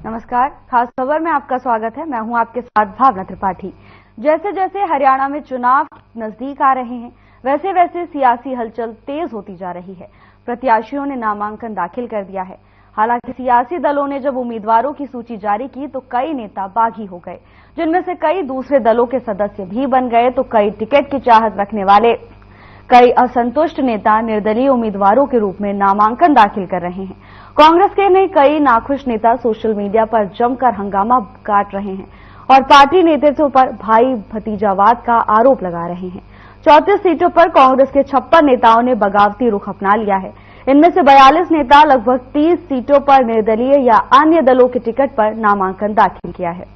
नमस्कार, खास खबर में आपका स्वागत है। मैं हूं आपके साथ भावना त्रिपाठी। जैसे जैसे हरियाणा में चुनाव नजदीक आ रहे हैं, वैसे वैसे सियासी हलचल तेज होती जा रही है। प्रत्याशियों ने नामांकन दाखिल कर दिया है। हालांकि सियासी दलों ने जब उम्मीदवारों की सूची जारी की तो कई नेता बागी हो गए, जिनमें से कई दूसरे दलों के सदस्य भी बन गए तो कई टिकट की चाहत रखने वाले, कई असंतुष्ट नेता निर्दलीय उम्मीदवारों के रूप में नामांकन दाखिल कर रहे हैं। कांग्रेस के ने कई नाखुश नेता सोशल मीडिया पर जमकर हंगामा काट रहे हैं और पार्टी नेतृत्व पर भाई भतीजावाद का आरोप लगा रहे हैं। 34 सीटों पर कांग्रेस के 56 नेताओं ने बगावती रुख अपना लिया है। इनमें से 42 नेता लगभग 30 सीटों पर निर्दलीय या अन्य दलों के टिकट पर नामांकन दाखिल किया है।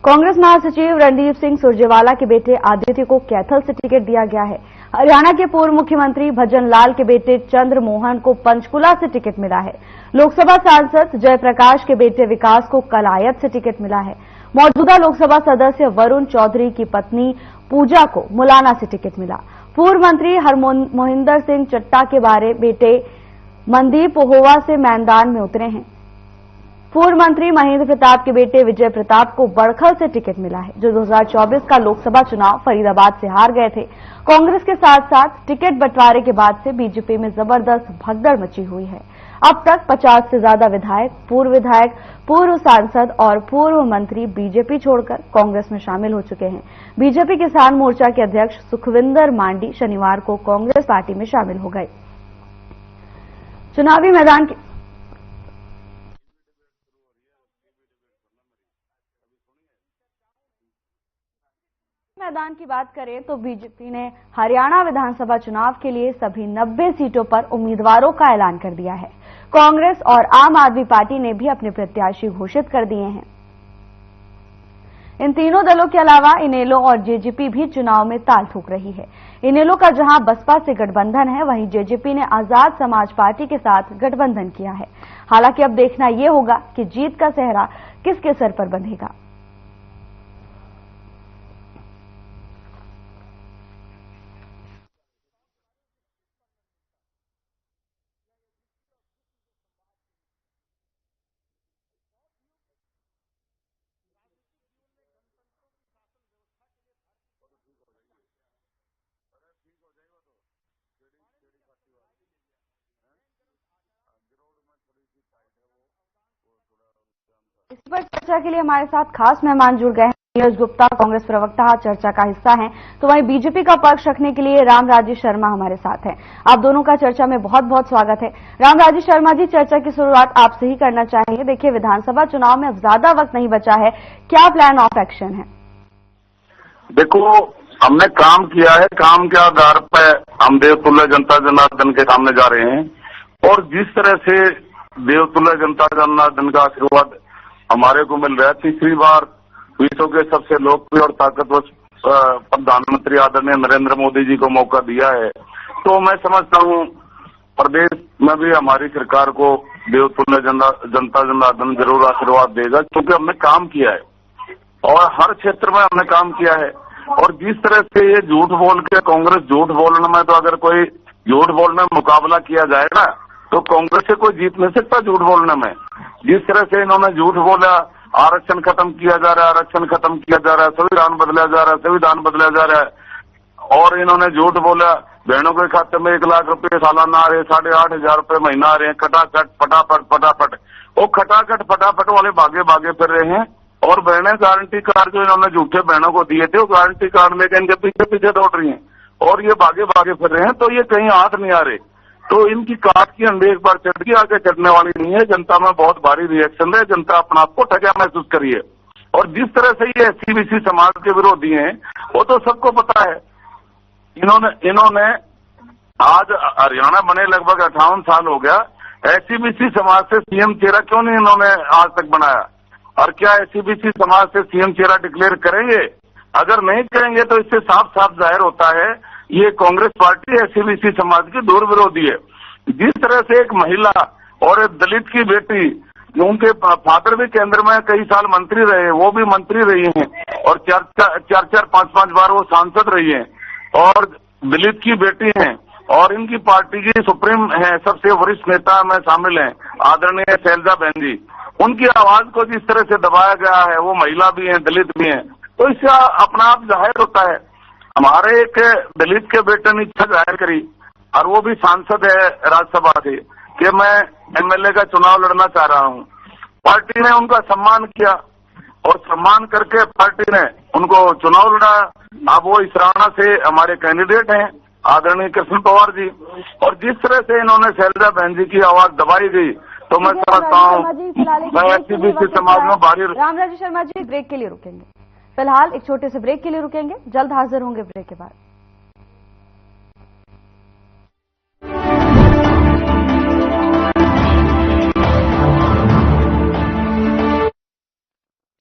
कांग्रेस महासचिव रणदीप सिंह सुरजेवाला के बेटे आदित्य को कैथल से टिकट दिया गया है। हरियाणा के पूर्व मुख्यमंत्री भजन लाल के बेटे चंद्र मोहन को पंचकुला से टिकट मिला है। लोकसभा सांसद जयप्रकाश के बेटे विकास को कलायत से टिकट मिला है। मौजूदा लोकसभा सदस्य वरुण चौधरी की पत्नी पूजा को मुलाना से टिकट मिला। पूर्व मंत्री हरमोहिंदर सिंह चट्टा के बेटे मनदीप पोहोवा से मैदान में उतरे हैं। पूर्व मंत्री महेंद्र प्रताप के बेटे विजय प्रताप को बड़खल से टिकट मिला है, जो 2024 का लोकसभा चुनाव फरीदाबाद से हार गए थे। कांग्रेस के साथ साथ टिकट बंटवारे के बाद से बीजेपी में जबरदस्त भगदड़ मची हुई है। अब तक 50 से ज्यादा विधायक, पूर्व सांसद और पूर्व मंत्री बीजेपी छोड़कर कांग्रेस में शामिल हो चुके हैं। बीजेपी किसान मोर्चा के अध्यक्ष सुखविंदर मांडी शनिवार को कांग्रेस पार्टी में शामिल हो गए। चुनावी मैदान की बात करें तो बीजेपी ने हरियाणा विधानसभा चुनाव के लिए सभी 90 सीटों पर उम्मीदवारों का ऐलान कर दिया है। कांग्रेस और आम आदमी पार्टी ने भी अपने प्रत्याशी घोषित कर दिए हैं। इन तीनों दलों के अलावा इनेलो और जेजेपी भी चुनाव में ताल ठोक रही है। इनेलो का जहां बसपा से गठबंधन है, वहीं जेजेपी ने आजाद समाज पार्टी के साथ गठबंधन किया है। हालांकि अब देखना यह होगा कि जीत का सेहरा किसके सर पर बंधेगा। इस पर चर्चा के लिए हमारे साथ खास मेहमान जुड़ गए हैं। नीरज गुप्ता कांग्रेस प्रवक्ता चर्चा का हिस्सा हैं, तो वहीं बीजेपी का पक्ष रखने के लिए रामराजी शर्मा हमारे साथ हैं। आप दोनों का चर्चा में बहुत बहुत स्वागत है। रामराजी शर्मा जी, चर्चा की शुरुआत आपसे ही करना चाहेंगे। देखिए, विधानसभा चुनाव में अब ज्यादा वक्त नहीं बचा है, क्या प्लान ऑफ एक्शन है? देखो, हमने काम किया है, काम के आधार पर हम देवतुल्य जनता जनार्दन के सामने जा रहे हैं और जिस तरह से देवतुल्य जनता जनार्दन का आशीर्वाद हमारे को मिल रहा है, तीसरी बार विश्व के सबसे लोकप्रिय और ताकतवर प्रधानमंत्री आदरणीय नरेंद्र मोदी जी को मौका दिया है, तो मैं समझता हूं प्रदेश में भी हमारी सरकार को देवतुल्य जनता जनार्दन जरूर आशीर्वाद देगा, क्योंकि हमने काम किया है और हर क्षेत्र में हमने काम किया है। और जिस तरह से ये झूठ बोल के कांग्रेस झूठ बोलने में, तो अगर कोई झूठ बोलने में मुकाबला किया जाएगा तो कांग्रेस से कोई जीत नहीं सकता झूठ बोलने में। जिस तरह से इन्होंने झूठ बोला, आरक्षण खत्म किया जा रहा है, आरक्षण खत्म किया जा रहा है, संविधान बदला जा रहा है, संविधान बदला जा रहा है, और इन्होंने झूठ बोला बहनों के खाते में 1 लाख रुपए सालाना आ रहे, 8,500 रुपए महीना आ रहे हैं, खटाखट फटाफट वो खटाखट फटाफट वाले भागे फिर रहे हैं। और बहनें गारंटी कार्ड जो इन्होंने झूठे बहनों को दिए थे, वो गारंटी कार्ड लेकर इनके पीछे दौड़ रही हैं और ये भागे फिर रहे हैं, तो ये कहीं हाथ नहीं आ रहे। तो इनकी काट की अंडे एक बार चढ़ गई, आगे चढ़ने वाली नहीं है। जनता में बहुत भारी रिएक्शन है, जनता अपना आपको ठगा महसूस करी है। और जिस तरह से ये एससी-बीसी समाज के विरोधी हैं, वो तो सबको पता है। इन्होंने आज हरियाणा बने लगभग 58 साल हो गया, एससी-बीसी समाज से सीएम चेहरा क्यों नहीं इन्होंने आज तक बनाया? और क्या एससी-बीसी समाज से सीएम चेहरा डिक्लेयर करेंगे? अगर नहीं करेंगे तो इससे साफ जाहिर होता है ये कांग्रेस पार्टी एससी-बीसी समाज की दूर विरोधी है। जिस तरह से एक महिला और एक दलित की बेटी, उनके फादर भी केंद्र में कई साल मंत्री रहे, वो भी मंत्री रही हैं और 4-5 बार वो सांसद रही हैं, और दलित की बेटी हैं और इनकी पार्टी की सुप्रीम है, सबसे वरिष्ठ नेता में शामिल हैं आदरणीय शैलजा बहन जी, उनकी आवाज को जिस तरह से दबाया गया है, वो महिला भी हैं, दलित भी हैं, तो इससे अपना आप जाहिर होता है। हमारे एक दलित के बेटे ने इच्छा जाहिर करी और वो भी सांसद है राज्यसभा से कि मैं एमएलए का चुनाव लड़ना चाह रहा हूं। पार्टी ने उनका सम्मान किया और सम्मान करके पार्टी ने उनको चुनाव लड़ा। अब वो इसराना से हमारे कैंडिडेट हैं, आदरणीय कृष्ण पवार जी। और जिस तरह से इन्होंने शैलजा बहन जी की आवाज दबाई गई, तो मैं समझता हूँ मैं एससीबीसी समाज में भारी। रामराजी शर्मा जी ब्रेक के लिए रुकेंगे, फिलहाल एक छोटे से ब्रेक के लिए रुकेंगे, जल्द हाजिर होंगे ब्रेक के बाद।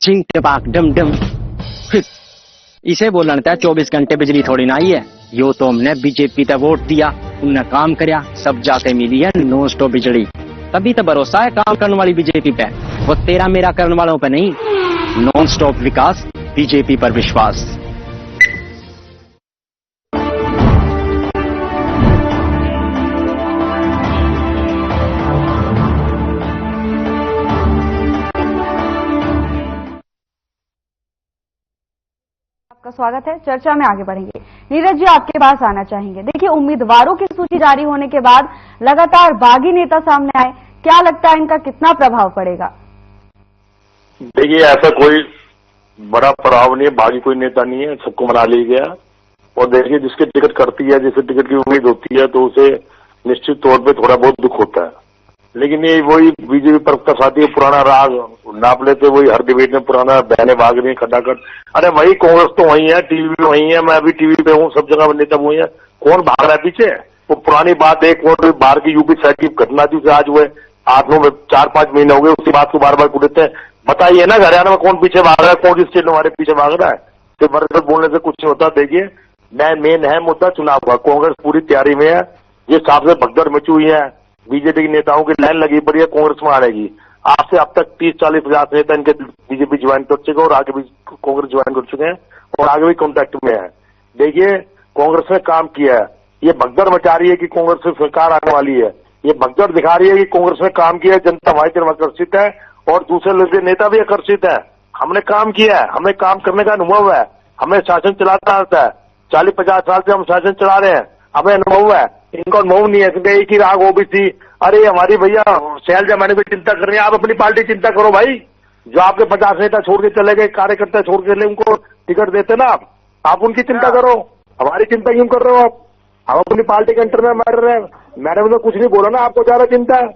चिंग टपाक डम डम, इसे बोलना था 24 घंटे बिजली थोड़ी ना आई है। यो तो हमने बीजेपी तक वोट दिया, उनने काम करया, सब जाके मिली है नॉन स्टॉप बिजली। तभी तो भरोसा है काम करने वाली बीजेपी पे, वो तेरा मेरा करने वालों पे नहीं। नॉन स्टॉप विकास, बीजेपी पर विश्वास। आपका स्वागत है। चर्चा में आगे बढ़ेंगे। नीरज जी, आपके पास आना चाहेंगे। देखिए, उम्मीदवारों की सूची जारी होने के बाद लगातार बागी नेता सामने आए, क्या लगता है इनका कितना प्रभाव पड़ेगा? देखिए, ऐसा कोई बड़ा प्रभाव नहीं है, बागी कोई नेता नहीं है, सबको मना लिया गया। और देखिए, जिसकी टिकट करती है, जिसे टिकट की उम्मीद होती है, तो उसे निश्चित तौर पे थोड़ा बहुत दुख होता है। लेकिन ये वही बीजेपी प्रवक्ता साथी पुराना राग नाप लेते, वही हर डिबेट में पुराना बहने भाग रही है खटाखट। अरे वही कांग्रेस तो वही है, टीवी भी वही है, मैं अभी टीवी पे हूँ, सब जगह नेता वही है। कौन भाग रहा है पीछे? वो पुरानी बात, एक और बाहर की यूपी साइड की घटना थी, आज हुए 4-5 महीने हो गए, उसी बात को बार बार पूछते हैं। बताइए ना, हरियाणा में कौन पीछे भाग रहा है, कौन स्टेट में हमारे पीछे भाग रहा है? सिर्फ वर्ग बोलने से कुछ नहीं होता। देखिए, मेन है मुद्दा चुनाव का। कांग्रेस पूरी तैयारी में है, जिस हिसाब से भगदड़ मची हुई है, बीजेपी के नेताओं की लाइन लगी पड़ी है, कांग्रेस में आएगी। आज से अब तक 30-40 नेता इनके बीजेपी ज्वाइन कर चुके हैं और आगे भी कांग्रेस ज्वाइन कर चुके हैं और आगे भी कॉन्टैक्ट में है। देखिए, कांग्रेस ने काम किया है, ये भगदड़ मचा रही है कि कांग्रेस से सरकार आने वाली है, ये भगदड़ दिखा रही है कि कांग्रेस ने काम किया है, जनता हमारी तरफ आकर्षित है और दूसरे नेता भी आकर्षित है। हमने काम किया है, हमें काम करने का अनुभव है, हमें शासन चलाना आता है, 40-50 साल से हम शासन चला रहे हैं, हमें अनुभव है। इनको अनुभव नहीं है, एक ही राग ओबीसी। अरे हमारी भैया शैलजा मैंने भी चिंता कर रही है, आप अपनी पार्टी चिंता करो भाई। जो आपके 50 नेता छोड़ के चले गए, कार्यकर्ता छोड़ के चले, उनको टिकट देते ना आप उनकी चिंता करो, हमारी चिंता क्यों कर रहे हो आप? हम अपनी पार्टी के अंटर में मर रहे हैं। मैडम ने कुछ नहीं बोला ना, आपको ज्यादा चिंता है,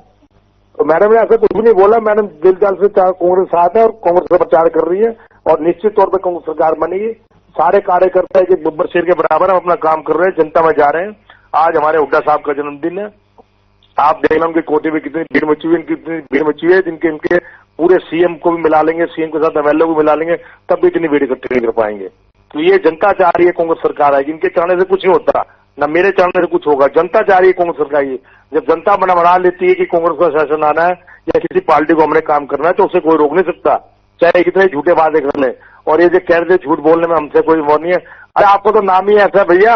तो मैडम ने ऐसा कुछ भी नहीं बोला। मैडम दिल जाल से कांग्रेस साथ है और कांग्रेस का प्रचार कर रही है और निश्चित तौर पर कांग्रेस सरकार बनेगी। सारे कार्यकर्ता एक बब्बर शेर के बराबर हम अपना काम कर रहे हैं, जनता में जा रहे हैं। आज हमारे हुड्डा साहब का जन्मदिन है, आप देख लो उनके कोटे में कितनी भीड़ मची हुई है, कितनी भीड़ मची है, जिनके इनके पूरे सीएम को भी मिला लेंगे, सीएम के साथ एमएलए को मिला लेंगे, तब भी इतनी भीड़ इकट्ठी नहीं कर पाएंगे। तो ये जनता चाह रही है कांग्रेस सरकार आएगी, इनके चाहने से कुछ नहीं होता, न मेरे चाहने से कुछ होगा। जनता चाह रही है कांग्रेस सरकार आएगी। जब जनता बना लेती है कि कांग्रेस का शासन आना है या किसी पार्टी को हमने काम करना है, तो उसे कोई रोक नहीं सकता, चाहे कितने झूठे वादे कर ले। और ये जो कह रहे थे झूठ बोलने में हमसे कोई वो नहीं है, अरे आपको तो नाम ही ऐसा भैया,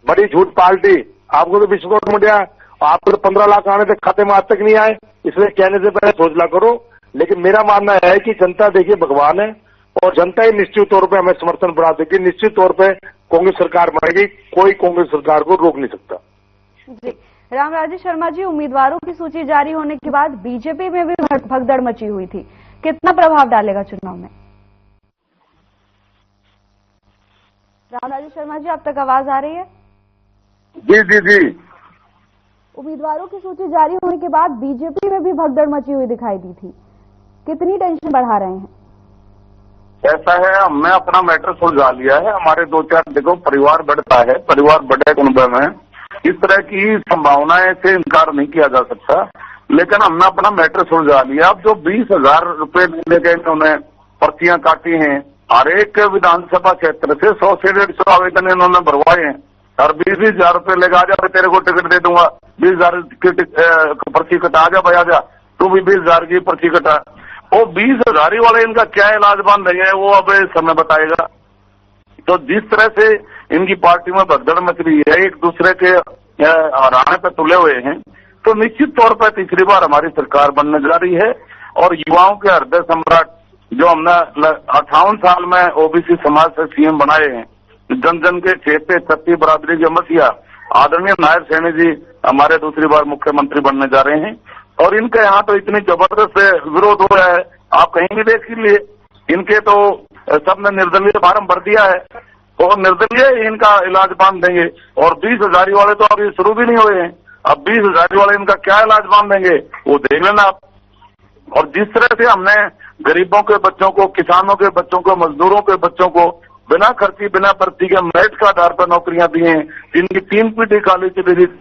बड़ी झूठ पार्टी, आपको तो विश्वकोट मीडिया, आपको तो 15 लाख आने तक खाते में आज तक नहीं आए, इसलिए कहने से पहले सोचना करो। लेकिन मेरा मानना है कि जनता देखिए भगवान है और जनता ही निश्चित तौर पे हमें समर्थन बढ़ा देगी, निश्चित तौर पे कांग्रेस सरकार बनेगी, कोई कांग्रेस सरकार को रोक नहीं सकता। जी, रामराजी शर्मा जी, उम्मीदवारों की सूची जारी होने के बाद बीजेपी में भी भगदड़ मची हुई थी, कितना प्रभाव डालेगा चुनाव में? रामराजी शर्मा जी, अब तक आवाज आ रही है? जी जी जी। उम्मीदवारों की सूची जारी होने के बाद बीजेपी में भी भगदड़ मची हुई दिखाई दी थी, कितनी टेंशन बढ़ा रहे हैं? ऐसा है, हमने अपना मैटर सुलझा लिया है। हमारे 2-4 देखो परिवार बढ़ता है, परिवार बड़े कुनबे में, इस तरह की संभावनाएं से इनकार नहीं किया जा सकता। लेकिन हमने अपना मैटर सुलझा लिया। अब जो 20,000 रुपए लेके इन्होंने पर्चियां काटी हैं, हर एक विधानसभा क्षेत्र से 100 से 150 आवेदन इन्होंने भरवाए हैं और 20,000 रुपए लेगा, जा तेरे को टिकट दे दूंगा, 20,000 की पर्ची कटा, जा भाई आजा, तू भी 20,000 की पर्ची कटा। वो 20,000 वाले इनका क्या इलाज बन रही है वो अब समय बताएगा। तो जिस तरह से इनकी पार्टी में भगदड़ मच रही है, एक दूसरे के हराने पे तुले हुए हैं, तो निश्चित तौर पर तीसरी बार हमारी सरकार बनने जा रही है। और युवाओं के हृदय सम्राट जो हमने 58 साल में ओबीसी समाज से सीएम बनाए हैं, जन जन के चेते छत्ती बरादरी के मसीहा आदरणीय नायब सैनी जी हमारे दूसरी बार मुख्यमंत्री बनने जा रहे हैं। और इनके यहाँ तो इतनी जबरदस्त विरोध हो रहा है, आप कहीं भी देख लीजिए। इनके तो सबने निर्दलीय फार्म भर दिया है और निर्दलीय इनका इलाज बांध देंगे। और 20,000 वाले तो अभी शुरू भी नहीं हुए हैं, अब 20,000 वाले इनका क्या इलाज बांध देंगे वो देख लेना आप। और जिस तरह से हमने गरीबों के बच्चों को, किसानों के बच्चों को, मजदूरों के बच्चों को बिना खर्ची बिना भर्ती के मेरिट के आधार पर नौकरियां दी हैं, जिनकी 3 पीढ़ी खाली चली थी।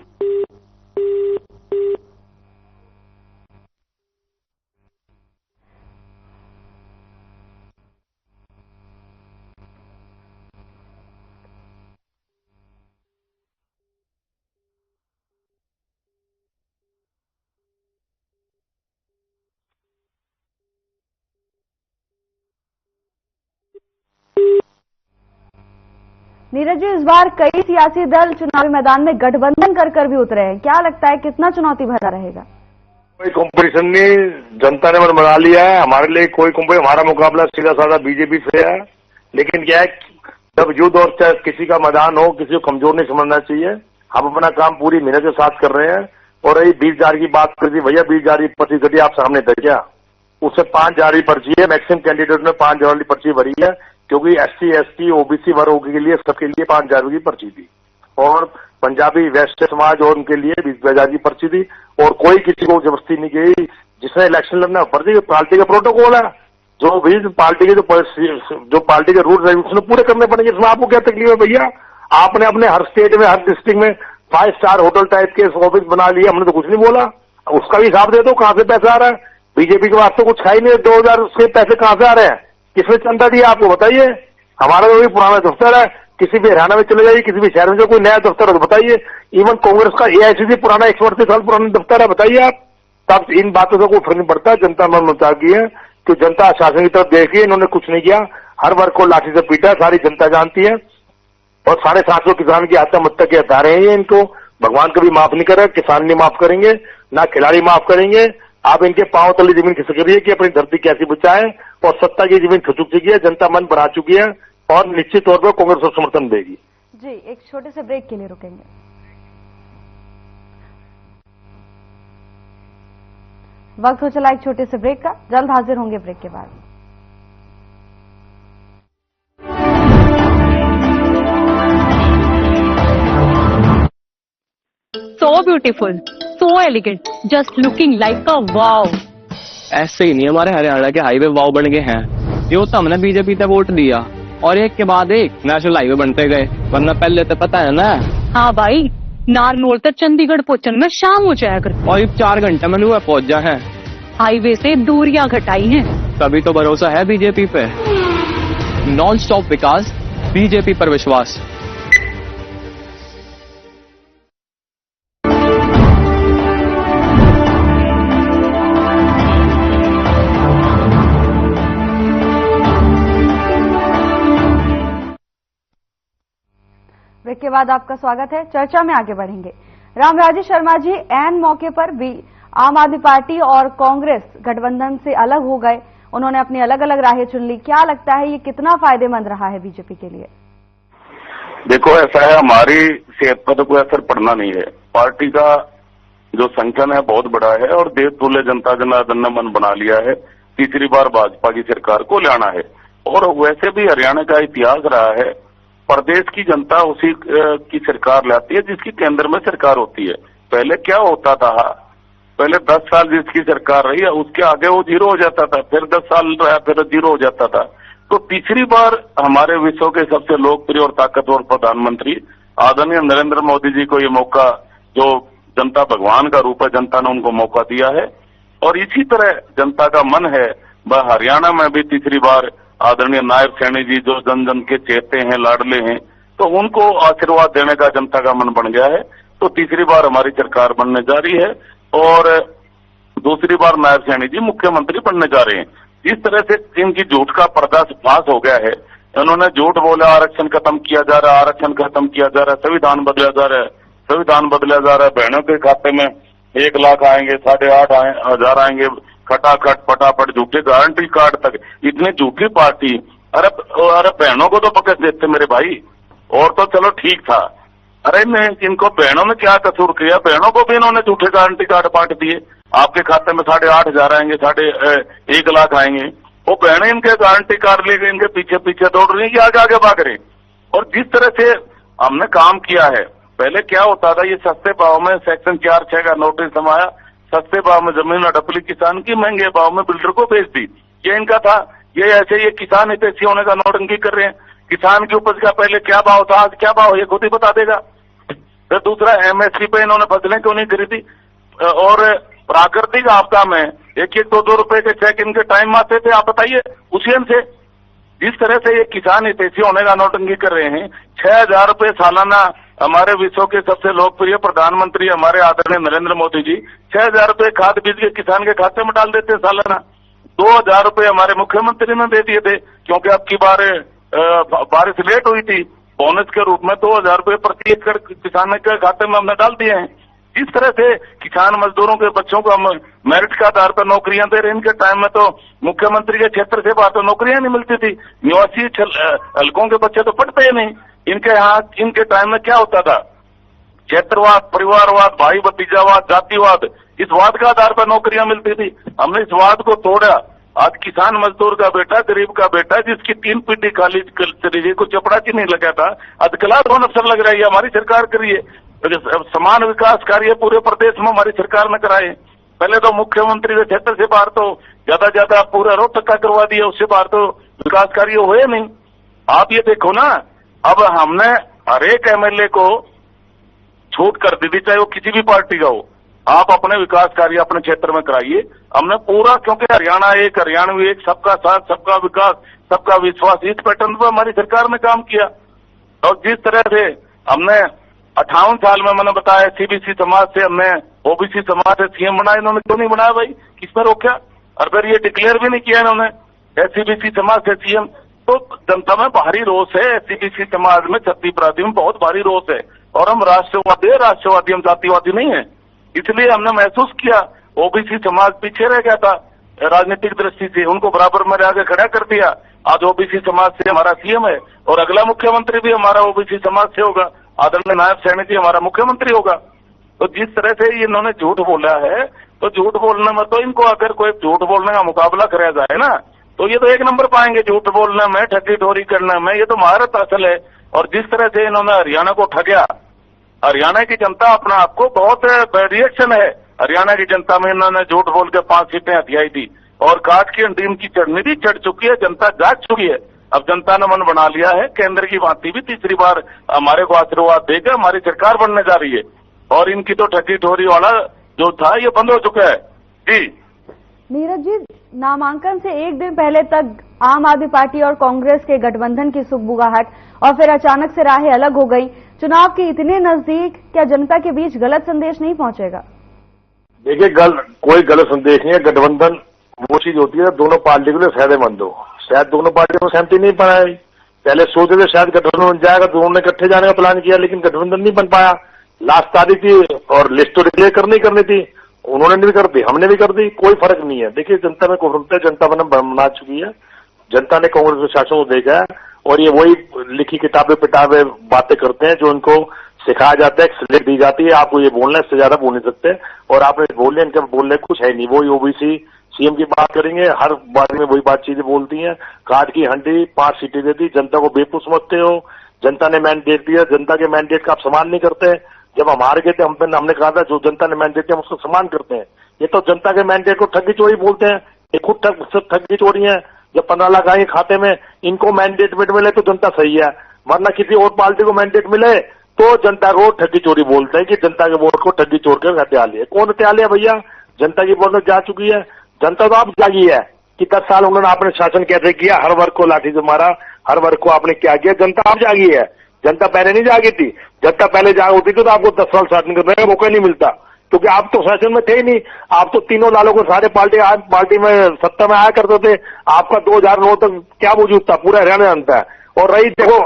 नीरज जी, इस बार कई सियासी दल चुनावी मैदान में गठबंधन कर भी उतरे हैं, क्या लगता है कितना चुनौती भरा रहेगा? कोई कंपटीशन नहीं, जनता ने मन बना लिया है। हमारे लिए कोई हमारा मुकाबला सीधा साधा बीजेपी से है। लेकिन क्या है, जब युद्ध और चाहे किसी का मैदान हो, किसी को कमजोर नहीं समझना चाहिए। हम अपना काम पूरी मेहनत के साथ कर रहे हैं। और रही 20,000 की बात कर दी, भैया 20,000 पर्ची कटी आप सामने था क्या? उससे 5,000 पर्ची है, मैक्सिमम कैंडिडेट ने 5,000 पर्ची भरी है, क्योंकि SC ST OBC वर्ग के लिए सबके लिए 5,000 की पर्ची थी। और पंजाबी वैश्य समाज और उनके लिए 20,000 की पर्ची थी। और कोई किसी को जबरदस्ती नहीं की। जिसने इलेक्शन लड़ना पर्ची, पार्टी का प्रोटोकॉल है, जो भी पार्टी के जो पार्टी के रूल्स रेगुलेशन पूरे करने पड़ेंगे। इसमें आपको क्या तकलीफ है भैया? आपने अपने हर स्टेट में, हर डिस्ट्रिक्ट में 5 स्टार होटल टाइप के ऑफिस बना लिए, हमने तो कुछ नहीं बोला। उसका भी हिसाब दे दो, कहां से पैसा आ रहा है। बीजेपी के वास्ते कुछ खाई नहीं, 2,000 उसके पैसे कहां से आ रहे हैं, किसने चंदा दिया आपको बताइए। हमारा तो वही पुराना दफ्तर है, किसी भी हरियाणा में चले जाइए, किसी भी शहर में जो कोई नया दफ्तर है तो बताइए। इवन कांग्रेस का AICC पुराना 138 साल पुराना दफ्तर है, बताइए आप। तब इन बातों से कोई फर्क नहीं पड़ता। जनता मन मुता की है कि जनता शासन की तरफ देखिए, इन्होंने कुछ नहीं किया, हर वर्ग को लाठी से पीटा, सारी जनता जानती है। और 750 किसान की आत्महत्या के हत्यारे हैं ये। इनको भगवान कभी माफ नहीं करे, किसान नहीं माफ करेंगे, ना खिलाड़ी माफ करेंगे। आप इनके पांव तले जमीन खिसक रही है कि अपनी धरती कैसी बचाएं। और सत्ता की जमीन खिसक चुकी है, जनता मन बढ़ा चुकी है और निश्चित तौर पर कांग्रेस को समर्थन देगी। जी, एक छोटे से ब्रेक के लिए रुकेंगे। वक्त हो चला एक छोटे से ब्रेक का, जल्द हाजिर होंगे ब्रेक के बाद। So beautiful, so elegant, just looking like a wow. ऐसे ही नहीं हमारे हरियाणा के हाईवे वाव बन गए हैं। यो तो हमने बीजेपी पे वोट दिया और एक के बाद एक नेशनल हाईवे बनते गए, वरना पहले तो पता है ना। हाँ भाई, नारनौल तक चंडीगढ़ पहुंचने में शाम हो जाया कर। और 4 घंटे में हुआ पहुंच जा है। हाईवे से दूरियां घटाई हैं। तभी तो भरोसा है बीजेपी पे। नॉन स्टॉप विकास, बीजेपी पर विश्वास। ब्रेक के बाद आपका स्वागत है। चर्चा में आगे बढ़ेंगे। रामराजेश शर्मा जी, ऐन मौके पर भी आम आदमी पार्टी और कांग्रेस गठबंधन से अलग हो गए, उन्होंने अपनी अलग अलग राहें चुन ली। क्या लगता है ये कितना फायदेमंद रहा है बीजेपी के लिए? देखो, ऐसा है, हमारी सेहत पर तो कोई असर पड़ना नहीं है। पार्टी का जो संगठन है बहुत बड़ा है और देवतुल्य जनता जनार्दन ने मन बना लिया है तीसरी बार भाजपा की सरकार को लाना है। और वैसे भी हरियाणा का इतिहास रहा है, प्रदेश की जनता उसी की सरकार लाती है जिसकी केंद्र में सरकार होती है। पहले क्या होता था, पहले 10 साल जिसकी सरकार रही है उसके आगे वो 0 हो जाता था, फिर 10 साल रहा फिर 0 हो जाता था। तो तीसरी बार हमारे विश्व के सबसे लोकप्रिय और ताकतवर प्रधानमंत्री आदरणीय नरेंद्र मोदी जी को ये मौका, जो जनता भगवान का रूप है, जनता ने उनको मौका दिया है। और इसी तरह जनता का मन है वह हरियाणा में भी तीसरी बार आदरणीय नायब सैनी जी जो जन जन के चेते हैं, लाडले हैं, तो उनको आशीर्वाद देने का जनता का मन बन गया है। तो तीसरी बार हमारी सरकार बनने जा रही है और दूसरी बार नायब सैनी जी मुख्यमंत्री बनने जा रहे हैं। इस तरह से इनकी झूठ का पर्दाफाश हो गया है। इन्होंने झूठ बोला, आरक्षण खत्म किया जा रहा है, आरक्षण खत्म किया जा रहा है, संविधान बदला जा रहा है, संविधान बदला जा रहा है, बहनों के खाते में 1 लाख आएंगे, 8,500 आएंगे, खटाखट फटाफट झूठे गारंटी कार्ड तक, इतनी झूठी पार्टी। अरे बहनों को तो पकड़ देते मेरे भाई, और तो चलो ठीक था। अरे इनको बहनों ने क्या कसूर किया? बहनों को भी इन्होंने झूठे गारंटी कार्ड बांट दिए, आपके खाते में 8,500 आएंगे, 1 लाख आएंगे। वो बहनें इनके गारंटी कार्ड लेके इनके पीछे पीछे दौड़ रही है, आगे आगे भाग रहे। और जिस तरह से हमने काम किया है, पहले क्या होता था, ये सस्ते भाव में सेक्शन 4(6) का नोटिस समाया, सस्ते भाव में जमीन अड़पली किसान की, महंगे भाव में बिल्डर को बेच दी, ये इनका था। ये ऐसे ये किसान हितैषी होने का नौटंकी कर रहे हैं। किसान की उपज का पहले क्या भाव था, आज क्या भाव, ये खुद ही बता देगा। फिर दूसरा, एमएसपी पे इन्होंने फसलें क्यों नहीं खरीदी? और प्राकृतिक आपदा में 1-1, 2-2 रुपए के चेक इनके टाइम आते थे, आप बताइए उसी से। जिस तरह से ये किसान हितैषी होने का नौटंकी कर रहे हैं, 6,000 रुपए सालाना हमारे विश्व के सबसे लोकप्रिय प्रधानमंत्री हमारे आदरणीय नरेंद्र मोदी जी 6,000 रुपए खाद बीज के किसान के खाते में डाल देते सालाना। 2,000 रुपए हमारे मुख्यमंत्री ने दे दिए थे, क्योंकि अब की बार बारिश लेट हुई थी, बोनस के रूप में 2,000 रुपए प्रति एकड़ किसान के खाते में हमने डाल दिए हैं। इस तरह से किसान मजदूरों के बच्चों को हम मेरिट के आधार पर नौकरियां दे रहे हैं। इनके टाइम में तो मुख्यमंत्री के क्षेत्र से बाहर तो नौकरियां नहीं मिलती थी, निवासी हल्कों के बच्चे तो पढ़ते ही नहीं। इनके यहाँ इनके टाइम में क्या होता था, क्षेत्रवाद, परिवारवाद, भाई भतीजावाद, जातिवाद, इस वाद के आधार पर नौकरियां मिलती थी। हमने इस वाद को तोड़ा। आज किसान मजदूर का बेटा, गरीब का बेटा, जिसकी 3 पीढ़ी खाली चली गई, को चपड़ाची नहीं लगा था, अधकला 2 अफसर लग रही है, हमारी सरकार करिए। समान विकास कार्य पूरे प्रदेश में हमारी सरकार ने कराए। पहले तो मुख्यमंत्री के क्षेत्र से बाहर तो ज्यादा पूरा रोहतक का करवा दिया, उससे बाहर तो विकास कार्य हुए नहीं। आप ये देखो ना, अब हमने हर एक एमएलए को छूट कर दी थी, चाहे वो किसी भी पार्टी का हो, आप अपने विकास कार्य अपने क्षेत्र में कराइए। हमने पूरा, क्योंकि हरियाणा एक, हरियाणवी एक, सबका साथ, सबका विकास, सबका विश्वास, इस पैटर्न पर हमारी सरकार ने काम किया। और जिस तरह से हमने 58 साल में, मैंने बताया, सीबीसी समाज से हमने ओबीसी समाज से सीएम बनाया, इन्होंने क्यों नहीं बनाया भाई? किसने रोका? और फिर ये डिक्लेयर भी नहीं किया इन्होंने एससीबीसी समाज से सीएम। तो जनता में भारी रोष है, एससीबीसी समाज में, छत्ती अपराधी में बहुत भारी रोष है। और हम राष्ट्रवादी, हम जातिवादी नहीं है। इसलिए हमने महसूस किया ओबीसी समाज पीछे रह गया था राजनीतिक दृष्टि से, उनको बराबर में आगे खड़ा कर दिया। आज ओबीसी समाज से हमारा सीएम है, और अगला मुख्यमंत्री भी हमारा ओबीसी समाज से होगा, आदरणीय नायब सैनी जी हमारा मुख्यमंत्री होगा। तो जिस तरह से इन्होंने झूठ बोला है, तो झूठ बोलने में तो इनको अगर कोई झूठ बोलने का मुकाबला कराया जाए ना, तो ये तो 1 नंबर पाएंगे झूठ बोलने में, ठगी ठोरी करने में, ये तो महारत हासिल है। और जिस तरह से इन्होंने हरियाणा को ठगया, हरियाणा की जनता अपना आपको बहुत रिएक्शन है। हरियाणा की जनता में इन्होंने झूठ बोल के 5 सीटें हथियाई थी, और काट की अंडीम की चढ़नी भी चढ़ चुकी है, जनता जाग चुकी है। अब जनता ने मन बना लिया है, केंद्र की भांति भी तीसरी बार हमारे को आशीर्वाद देकर हमारी सरकार बनने जा रही है। और इनकी तो ठगी ठोरी वाला जो था, ये बंद हो चुका है जी। नीरज जी, नामांकन से 1 दिन पहले तक आम आदमी पार्टी और कांग्रेस के गठबंधन की सुगबुगाहट, और फिर अचानक से राहें अलग हो गई। चुनाव के इतने नजदीक क्या जनता के बीच गलत संदेश नहीं पहुंचेगा? देखिए, कोई गलत संदेश नहीं है। गठबंधन वो चीज होती है दोनों पार्टी के लिए फायदेमंद हो। शायद दोनों पार्टियों को सहमति नहीं बनाई, पहले सोचे थे शायद गठबंधन बन जाएगा, दोनों ने इकट्ठे जाने का प्लान किया, लेकिन गठबंधन नहीं बन पाया। लास्ट तारीख थी और लिस्ट तो डिक्लेयर करनी थी, उन्होंने भी कर दी, हमने भी कर दी, कोई फर्क नहीं है। देखिए, जनता में कौन, जनता बना चुकी है, जनता ने कांग्रेस के शासन को देखा है, और ये वही लिखी किताबें पिटाबे बातें करते हैं जो इनको सिखाया जाता है, स्लेट दी जाती है, आपको ये बोलना है, इससे ज्यादा बोल नहीं सकते। और आपने बोल लिया, इनके बोलने कुछ है नहीं। वही ओबीसी सीएम की बात करेंगे, हर बारे में वही बात चीजें बोलती हैं। काट की हंडी 5 सीटें देती, जनता को बेवकूफ समझते हो। जनता ने मैंडेट दिया, जनता के मैंडेट का आप सम्मान नहीं करते। जब हम हार गए थे, हमने कहा था जो जनता ने मैंडेट दिया हम उसका सम्मान करते हैं। ये तो जनता के मैंडेट को ठगी चोरी बोलते हैं, ये खुद ठगी चोरी है। जब 15 लाख आएंगे खाते में, इनको मैंडेट मिले तो जनता सही है, वरना किसी और पार्टी को मैंडेट मिले तो जनता को ठगी चोरी बोलते हैं कि जनता के वोट को ठगी चोर कर हत्या लिया। कौन हत्या लिया भैया? जनता की वोट जा चुकी है, जनता तो अब जागी है कि 10 साल उन्होंने आपने शासन कैसे किया, हर वर्ग को लाठी से मारा, हर वर्ग को आपने क्या किया। जनता अब जागी है, जनता पहले नहीं जागी थी। जनता पहले जाग होती थी तो आपको 10 साल शासन करने का मौका नहीं मिलता, क्योंकि आप तो शासन में थे ही नहीं। आप तो तीनों लालों को सारे पार्टी में सत्ता में आया करते थे। आपका 2009 तक क्या वजूद था, पूरा हरियाणा जानता है। और रही देखो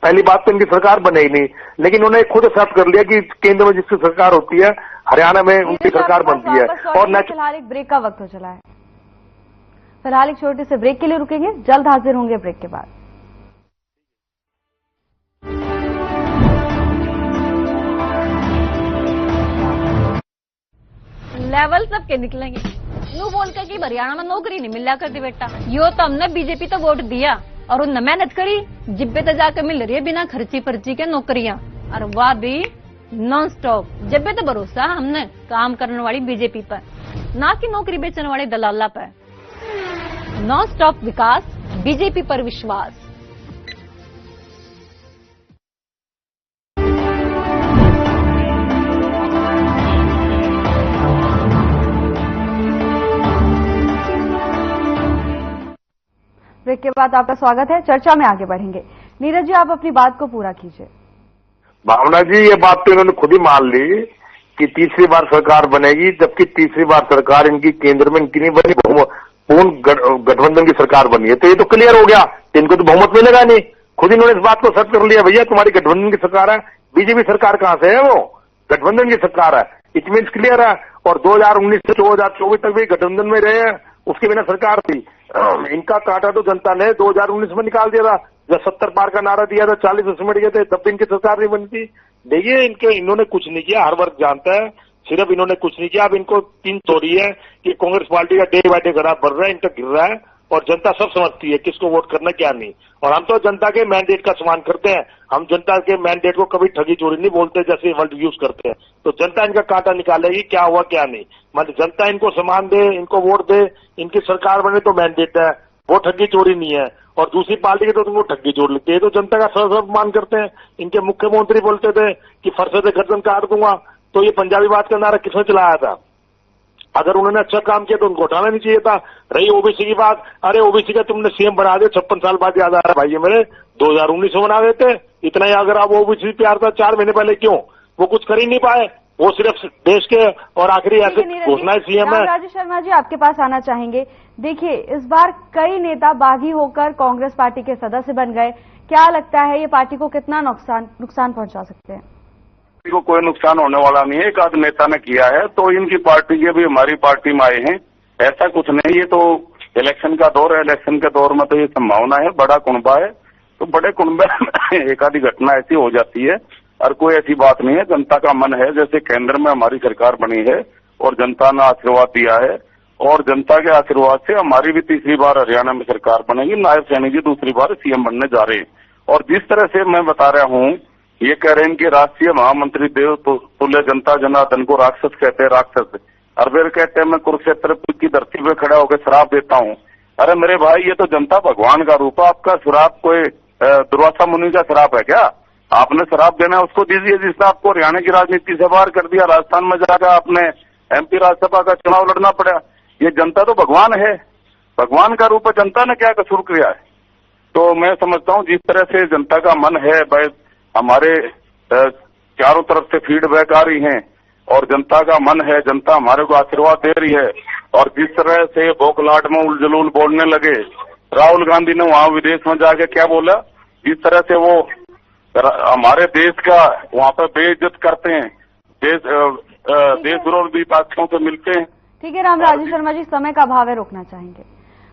पहली बात तो इनकी सरकार बने ही नहीं, लेकिन उन्होंने खुद एक्सेप्ट कर लिया कि केंद्र में जिसकी सरकार होती है हरियाणा में उनकी सरकार बनती है। और फिलहाल एक ब्रेक का वक्त हो चला है, फिलहाल एक छोटे से ब्रेक के लिए रुकेंगे, जल्द हाजिर होंगे ब्रेक के बाद। लेवल सबके निकलेंगे। यूं बोल कर कि हरियाणा में नौकरी नहीं मिला करती बेटा, यो तो हमने बीजेपी तो वोट दिया और उनने मेहनत करी, जिब्बे तो जाकर मिल रही है बिना खर्ची पर्ची के नौकरियां, और वह भी नॉन स्टॉप। जब्बे तो भरोसा हमने काम करने वाली बीजेपी पर, ना कि नौकरी बेचने वाले दलाला पर। नॉन स्टॉप विकास, बीजेपी पर विश्वास। ब्रेक के बाद आपका स्वागत है, चर्चा में आगे बढ़ेंगे। नीरज जी, आप अपनी बात को पूरा कीजिए। भावना जी, ये बात तो इन्होंने खुद ही मान ली कि तीसरी बार सरकार बनेगी, जबकि तीसरी बार सरकार इनकी केंद्र में इनकी नहीं बनी, पूर्ण गठबंधन की सरकार बनी है। तो ये तो क्लियर हो गया, इनको तो बहुमत मिलेगा नहीं। खुद इन्होंने इस बात को सर्च कर लिया, भैया तुम्हारी गठबंधन की सरकार है, बीजेपी सरकार कहां से है, वो गठबंधन की सरकार है। इट मीन्स क्लियर है। और 2019 से 2024 तक भी गठबंधन में रहे हैं, उसके बिना सरकार थी। इनका कांटा तो जनता ने 2019 में निकाल दिया था, जब 70 पार का नारा दिया था, 40 में सिमट गए थे, तब इनकी सरकार नहीं बनती। देखिए, इन्होंने कुछ नहीं किया, हर वर्ग जानता है, सिर्फ इन्होंने कुछ नहीं किया। अब इनको तीन तोड़ी है कि कांग्रेस पार्टी का डे बाय डे गड़ा बढ़ रहा है, इनका गिर रहा है, और जनता सब समझती है किसको वोट करना क्या नहीं। और हम तो जनता के मैंडेट का सम्मान करते हैं, हम जनता के मैंडेट को कभी ठगी चोरी नहीं बोलते, जैसे वर्ड यूज करते हैं। तो जनता इनका कांटा निकालेगी, क्या हुआ क्या नहीं। मतलब जनता इनको सम्मान दे, इनको वोट दे, इनकी सरकार बने तो मैंडेट है, वो ठगी चोरी नहीं है। और दूसरी पार्टी के तो तुमको ठगी चोर लगती है, तो जनता का सम्मान करते हैं। इनके मुख्यमंत्री बोलते थे कि फरसे से गर्दन काट दूंगा, तो ये पंजाबी बात का नारा किसने चलाया था? अगर उन्होंने अच्छा काम किया तो उनको उठाना नहीं चाहिए था। रही ओबीसी की बात, अरे ओबीसी का तुमने सीएम बना दिया, 56 साल बाद याद आ रहा है भाई मेरे, 2019 में बना देते। इतना ही अगर आप ओबीसी प्यार था 4 महीने पहले, क्यों वो कुछ कर ही नहीं पाए? वो सिर्फ देश के और आखिरी ऐसे घोषणाएं सीएम है। राजेश शर्मा जी, आपके पास आना चाहेंगे। देखिए, इस बार कई नेता बागी होकर कांग्रेस पार्टी के सदस्य बन गए, क्या लगता है ये पार्टी को कितना नुकसान पहुंचा सकते हैं? को कोई नुकसान होने वाला नहीं है, एक आध नेता ने किया है तो इनकी पार्टी के भी हमारी पार्टी में आए हैं, ऐसा कुछ नहीं। ये तो इलेक्शन का दौर है, इलेक्शन के दौर में तो ये संभावना है, बड़ा कुनबा है, तो बड़े कुनबे एक आधी घटना ऐसी हो जाती है, और कोई ऐसी बात नहीं है। जनता का मन है, जैसे केंद्र में हमारी सरकार बनी है और जनता ने आशीर्वाद दिया है, और जनता के आशीर्वाद से हमारी भी तीसरी बार हरियाणा में सरकार बनेगी। नायब सैनी जी दूसरी बार सीएम बनने जा रहे हैं। और जिस तरह से मैं बता रहा हूँ, ये कह रहे हैं कि राष्ट्रीय महामंत्री देव तुल्य जनता जनार्दन को राक्षस कहते हैं, राक्षस। और फिर कहते हैं मैं कुरुक्षेत्र की धरती पे खड़ा होकर शराब देता हूँ। अरे मेरे भाई, ये तो जनता भगवान का रूप है, आपका शराब कोई दुर्वासा मुनि का शराब है क्या? आपने शराब देना है उसको दीजिए जिसने आपको हरियाणा की राजनीति से बाहर कर दिया, राजस्थान में जाकर आपने एमपी राज्यसभा का चुनाव लड़ना पड़ा। ये जनता तो भगवान है, भगवान का रूप है, जनता ने क्या कसूर किया है? तो मैं समझता हूँ जिस तरह से जनता का मन है, भाई हमारे चारों तरफ से फीडबैक आ रही है और जनता का मन है, जनता हमारे को आशीर्वाद दे रही है। और जिस तरह से बोखलाट में उलझुल बोलने लगे, राहुल गांधी ने वहां विदेश में जाके क्या बोला, जिस तरह से वो हमारे देश का वहां पर बेइज्जत करते हैं, देश विरोधी पार्टियों से मिलते हैं। ठीक है राजेश शर्मा जी, समय का अभाव है, रोकना चाहेंगे।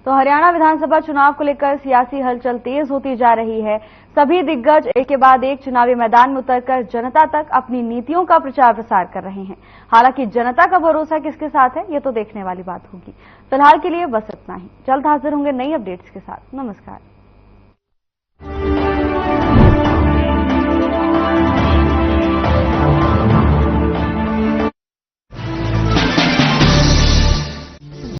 तो हरियाणा विधानसभा चुनाव को लेकर सियासी हलचल तेज होती जा रही है। सभी दिग्गज एक के बाद एक चुनावी मैदान में उतरकर जनता तक अपनी नीतियों का प्रचार प्रसार कर रहे हैं। हालांकि जनता का भरोसा किसके साथ है, ये तो देखने वाली बात होगी। फिलहाल के लिए बस इतना ही, जल्द हाजिर होंगे नई अपडेट्स के साथ। नमस्कार।